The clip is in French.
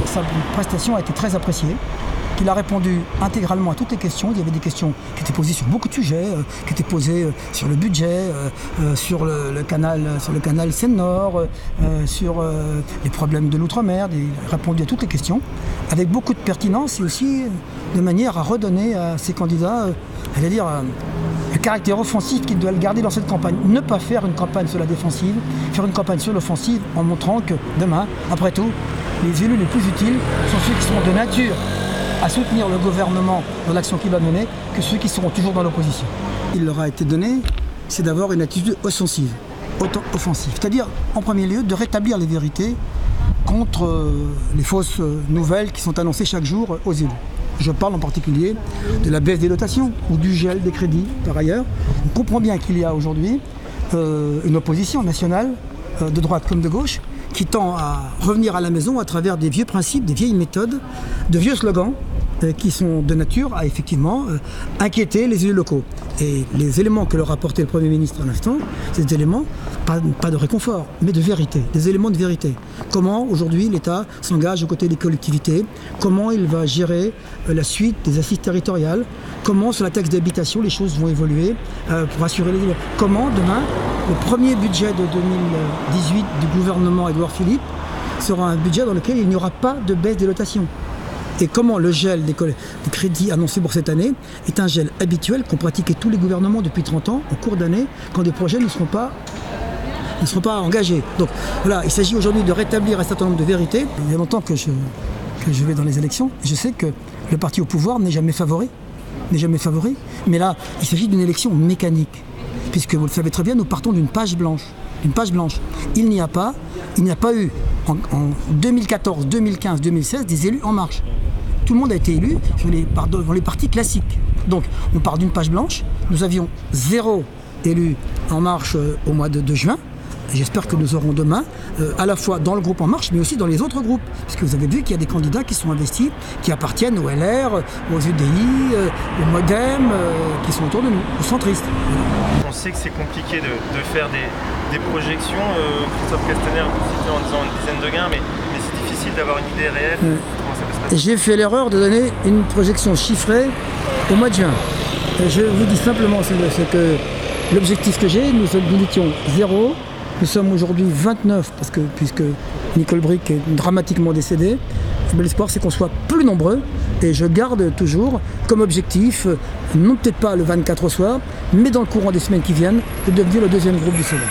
Sa prestation a été très appréciée. Il a répondu intégralement à toutes les questions. Il y avait des questions qui étaient posées sur beaucoup de sujets, qui étaient posées sur le budget, sur le canal Seine-Nord, sur les problèmes de l'outre-mer. Il a répondu à toutes les questions avec beaucoup de pertinence et aussi de manière à redonner à ses candidats, le caractère offensif qu'il doit le garder dans cette campagne. Ne pas faire une campagne sur la défensive, faire une campagne sur l'offensive en montrant que demain, après tout, les élus les plus utiles sont ceux qui seront de nature à soutenir le gouvernement dans l'action qu'il va mener que ceux qui seront toujours dans l'opposition. Il leur a été donné, c'est d'avoir une attitude offensive, c'est-à-dire en premier lieu de rétablir les vérités contre les fausses nouvelles qui sont annoncées chaque jour aux élus. Je parle en particulier de la baisse des dotations ou du gel des crédits par ailleurs. On comprend bien qu'il y a aujourd'hui une opposition nationale, de droite comme de gauche, qui tend à revenir à la maison à travers des vieux principes, des vieilles méthodes, de vieux slogans qui sont de nature à effectivement inquiéter les élus locaux. Et les éléments que leur a apporté le Premier ministre à l'instant, c'est des éléments, pas de réconfort, mais de vérité, des éléments de vérité. Comment aujourd'hui l'État s'engage aux côtés des collectivités, comment il va gérer la suite des assises territoriales, comment sur la taxe d'habitation les choses vont évoluer pour assurer les élus. Comment demain, le premier budget de 2018 du gouvernement Édouard Philippe sera un budget dans lequel il n'y aura pas de baisse des dotations. Et comment le gel des crédits annoncés pour cette année est un gel habituel qu'ont pratiqué tous les gouvernements depuis 30 ans en cours d'année quand des projets ne seront pas engagés. Donc voilà, il s'agit aujourd'hui de rétablir un certain nombre de vérités. Il y a longtemps que je vais dans les élections. Je sais que le parti au pouvoir n'est jamais favori. Mais là, il s'agit d'une élection mécanique. Puisque vous le savez très bien, nous partons d'une page blanche. Il n'y a pas eu en 2014, 2015, 2016 des élus En Marche. Tout le monde a été élu dans les partis classiques. Donc on part d'une page blanche. Nous avions 0 élus En Marche au mois de juin. J'espère que nous aurons demain, à la fois dans le groupe En Marche, mais aussi dans les autres groupes. Parce que vous avez vu qu'il y a des candidats qui sont investis, qui appartiennent au LR, aux UDI, au MoDem, qui sont autour de nous, aux centristes. On sait que c'est compliqué de faire des projections. Christophe Castaner, vous citez en disant une dizaine de gains, mais c'est difficile d'avoir une idée réelle. Comment ça peut se passer ? J'ai fait l'erreur de donner une projection chiffrée au mois de juin. Et je vous dis simplement, c'est que l'objectif que j'ai, nous étions 0. Nous sommes aujourd'hui 29, puisque Nicole Bricq est dramatiquement décédée. L'espoir, c'est qu'on soit plus nombreux. Et je garde toujours comme objectif, non peut-être pas le 24 au soir, mais dans le courant des semaines qui viennent, de devenir le deuxième groupe du Sénat.